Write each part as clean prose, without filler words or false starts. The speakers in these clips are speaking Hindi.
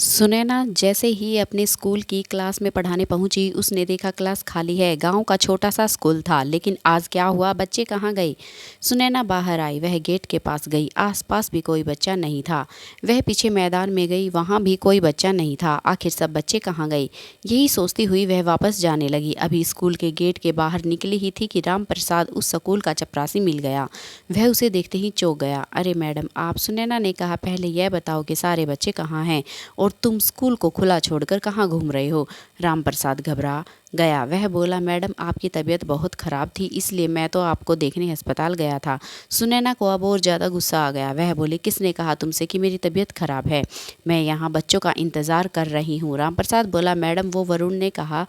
सुनैना जैसे ही अपने स्कूल की क्लास में पढ़ाने पहुंची, उसने देखा क्लास खाली है। गांव का छोटा सा स्कूल था, लेकिन आज क्या हुआ, बच्चे कहाँ गए? सुनैना बाहर आई, वह गेट के पास गई। आसपास भी कोई बच्चा नहीं था। वह पीछे मैदान में गई, वहां भी कोई बच्चा नहीं था। आखिर सब बच्चे कहाँ गए? यही सोचती हुई वह वापस जाने लगी। अभी स्कूल के गेट के बाहर निकली ही थी कि राम प्रसाद उस स्कूल का चपरासी मिल गया। वह उसे देखते ही चौंक गया। अरे मैडम आप? सुनैना ने कहा। पहले यह बताओ कि सारे बच्चे कहाँ हैं और तुम स्कूल को खुला छोड़कर कहाँ घूम रहे हो? रामप्रसाद घबरा गया। वह बोला, मैडम आपकी तबीयत बहुत ख़राब थी, इसलिए मैं तो आपको देखने अस्पताल गया था। सुनैना को अब और ज़्यादा गुस्सा आ गया। वह बोली, किसने कहा तुमसे कि मेरी तबीयत ख़राब है? मैं यहाँ बच्चों का इंतज़ार कर रही हूँ। रामप्रसाद बोला, मैडम वो वरुण ने कहा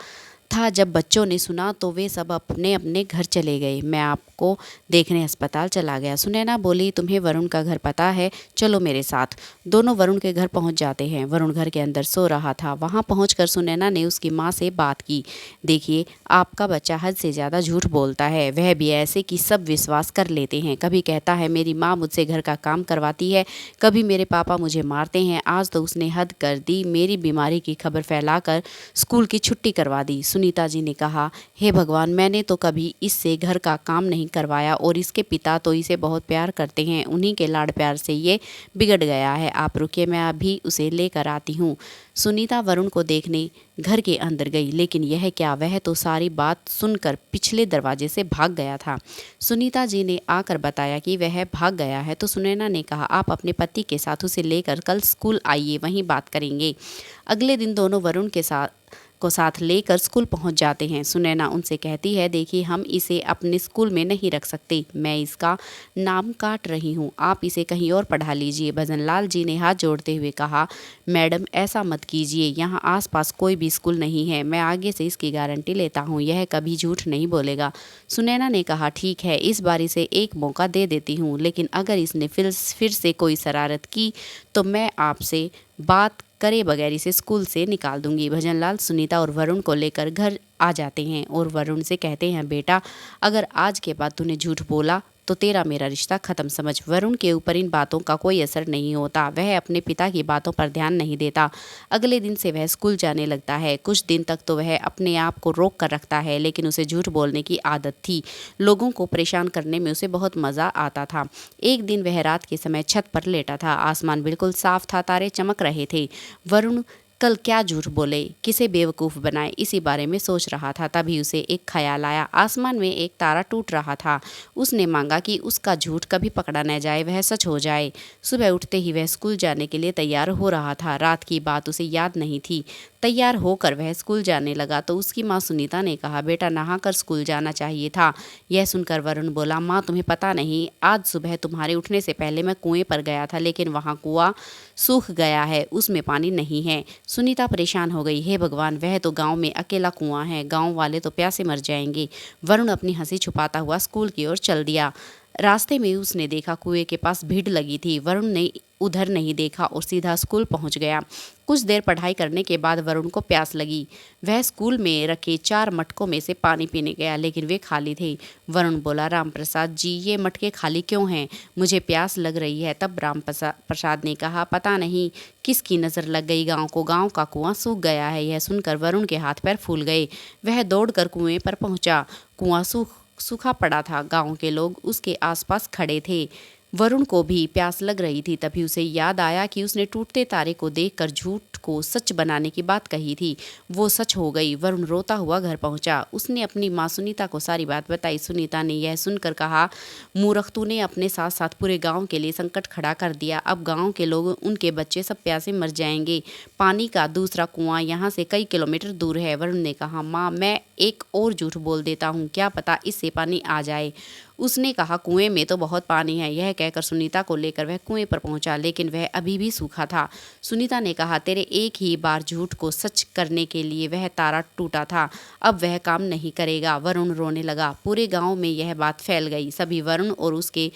था। जब बच्चों ने सुना तो वे सब अपने अपने घर चले गए। मैं आपको देखने अस्पताल चला गया। सुनैना बोली, तुम्हें वरुण का घर पता है? चलो मेरे साथ। दोनों वरुण के घर पहुंच जाते हैं। वरुण घर के अंदर सो रहा था। वहां पहुंचकर सुनैना ने उसकी मां से बात की। देखिए, आपका बच्चा हद से ज़्यादा झूठ बोलता है, वह भी ऐसे कि सब विश्वास कर लेते हैं। कभी कहता है मेरी माँ मुझसे घर का काम करवाती है, कभी मेरे पापा मुझे मारते हैं। आज तो उसने हद कर दी, मेरी बीमारी की खबर फैलाकर स्कूल की छुट्टी करवा दी। सुनीता जी ने कहा, हे भगवान, मैंने तो कभी इससे घर का काम नहीं करवाया और इसके पिता तो इसे बहुत प्यार करते हैं, उन्हीं के लाड प्यार से ये बिगड़ गया है। आप रुकिए, मैं अभी उसे लेकर आती हूँ। सुनीता वरुण को देखने घर के अंदर गई, लेकिन यह क्या, वह तो सारी बात सुनकर पिछले दरवाजे से भाग गया था। सुनीता जी ने आकर बताया कि वह भाग गया है, तो सुनैना ने कहा, आप अपने पति के साथ उसे लेकर कल स्कूल आइए, वहीं बात करेंगे। अगले दिन दोनों वरुण के साथ लेकर स्कूल पहुंच जाते हैं। सुनैना उनसे कहती है, देखिए हम इसे अपने स्कूल में नहीं रख सकते, मैं इसका नाम काट रही हूं, आप इसे कहीं और पढ़ा लीजिए। भजनलाल जी ने हाथ जोड़ते हुए कहा, मैडम ऐसा मत कीजिए, यहाँ आसपास कोई भी स्कूल नहीं है, मैं आगे से इसकी गारंटी लेता हूँ, यह कभी झूठ नहीं बोलेगा। सुनैना ने कहा, ठीक है, इस बार इसे एक मौका दे देती हूँ, लेकिन अगर इसने फिर से कोई शरारत की तो मैं आपसे बात करे बगैर इसे स्कूल से निकाल दूंगी। भजनलाल सुनीता और वरुण को लेकर घर आ जाते हैं और वरुण से कहते हैं, बेटा अगर आज के बाद तूने झूठ बोला तो तेरा मेरा रिश्ता खत्म समझ। वरुण के ऊपर इन बातों का कोई असर नहीं होता, वह अपने पिता की बातों पर ध्यान नहीं देता। अगले दिन से वह स्कूल जाने लगता है। कुछ दिन तक तो वह अपने आप को रोक कर रखता है, लेकिन उसे झूठ बोलने की आदत थी। लोगों को परेशान करने में उसे बहुत मज़ा आता था। एक दिन वह रात के समय छत पर लेटा था। आसमान बिल्कुल साफ था, तारे चमक रहे थे। वरुण कल क्या झूठ बोले, किसे बेवकूफ़ बनाए, इसी बारे में सोच रहा था। तभी उसे एक ख्याल आया। आसमान में एक तारा टूट रहा था। उसने मांगा कि उसका झूठ कभी पकड़ा न जाए, वह सच हो जाए। सुबह उठते ही वह स्कूल जाने के लिए तैयार हो रहा था। रात की बात उसे याद नहीं थी। तैयार होकर वह स्कूल जाने लगा तो उसकी माँ सुनीता ने कहा, बेटा नहाकर स्कूल जाना चाहिए था। यह सुनकर वरुण बोला, माँ तुम्हें पता नहीं, आज सुबह तुम्हारे उठने से पहले मैं कुएं पर गया था, लेकिन वहाँ कुआं सूख गया है, उसमें पानी नहीं है। सुनीता परेशान हो गई, हे भगवान, वह तो गांव में अकेला कुआं है, गांव वाले तो प्यासे मर जाएंगे। वरुण अपनी हंसी छुपाता हुआ स्कूल की ओर चल दिया। रास्ते में उसने देखा कुएं के पास भीड़ लगी थी। वरुण ने उधर नहीं देखा और सीधा स्कूल पहुंच गया। कुछ देर पढ़ाई करने के बाद वरुण को प्यास लगी। वह स्कूल में रखे 4 मटकों में से पानी पीने गया, लेकिन वे खाली थे। वरुण बोला, रामप्रसाद जी ये मटके खाली क्यों हैं? मुझे प्यास लग रही है। तब रामप्रसाद ने कहा, पता नहीं किसकी नज़र लग गई, गांव को गांव का कुआं सूख गया है। यह सुनकर वरुण के हाथ पैर फूल गए। वह दौड़कर कुएं पर पहुंचा। कुआं सूखा पड़ा था। गांव के लोग उसके आसपास खड़े थे। वरुण को भी प्यास लग रही थी। तभी उसे याद आया कि उसने टूटते तारे को देखकर झूठ को सच बनाने की बात कही थी। वो सच हो गई। वरुण रोता हुआ घर पहुंचा। उसने अपनी माँ सुनीता को सारी बात बताई। सुनीता ने यह सुनकर कहा, मूर्ख, तूने अपने साथ साथ पूरे गांव के लिए संकट खड़ा कर दिया। अब गांव के लोग, उनके बच्चे सब प्यासे मर जाएंगे। पानी का दूसरा कुआं यहाँ से कई किलोमीटर दूर है। वरुण ने कहा, माँ मैं एक और झूठ बोल देता हूँ, क्या पता इससे पानी आ जाए। उसने कहा, कुएं में तो बहुत पानी है। यह कहकर सुनीता को लेकर वह कुएं पर पहुंचा, लेकिन वह अभी भी सूखा था। सुनीता ने कहा, तेरे एक ही बार झूठ को सच करने के लिए वह तारा टूटा था, अब वह काम नहीं करेगा। वरुण रोने लगा। पूरे गांव में यह बात फैल गई। सभी वरुण और उसके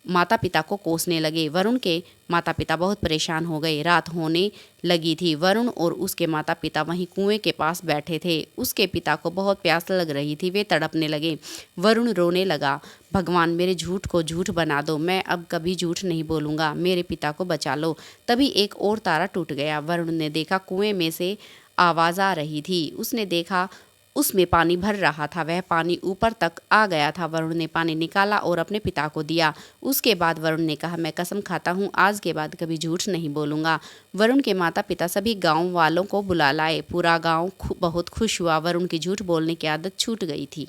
माता पिता को कोसने लगे। वरुण के माता पिता बहुत परेशान हो गए। रात होने लगी थी। वरुण और उसके माता पिता वहीं कुएं के पास बैठे थे। उसके पिता को बहुत प्यास लग रही थी। वे तड़पने लगे। वरुण रोने लगा, भगवान मेरे झूठ को झूठ बना दो, मैं अब कभी झूठ नहीं बोलूँगा, मेरे पिता को बचा लो। तभी एक और तारा टूट गया। वरुण ने देखा कुएं में से आवाज़ आ रही थी। उसने देखा उसमें पानी भर रहा था। वह पानी ऊपर तक आ गया था। वरुण ने पानी निकाला और अपने पिता को दिया। उसके बाद वरुण ने कहा, मैं कसम खाता हूँ आज के बाद कभी झूठ नहीं बोलूँगा। वरुण के माता पिता सभी गांव वालों को बुला लाए। पूरा गांव बहुत खुश हुआ। वरुण की झूठ बोलने की आदत छूट गई थी।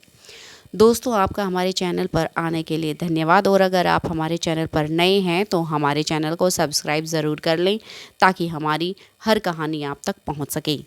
दोस्तों, आपका हमारे चैनल पर आने के लिए धन्यवाद। और अगर आप हमारे चैनल पर नए हैं तो हमारे चैनल को सब्सक्राइब ज़रूर कर लें ताकि हमारी हर कहानी आप तक पहुँच सके।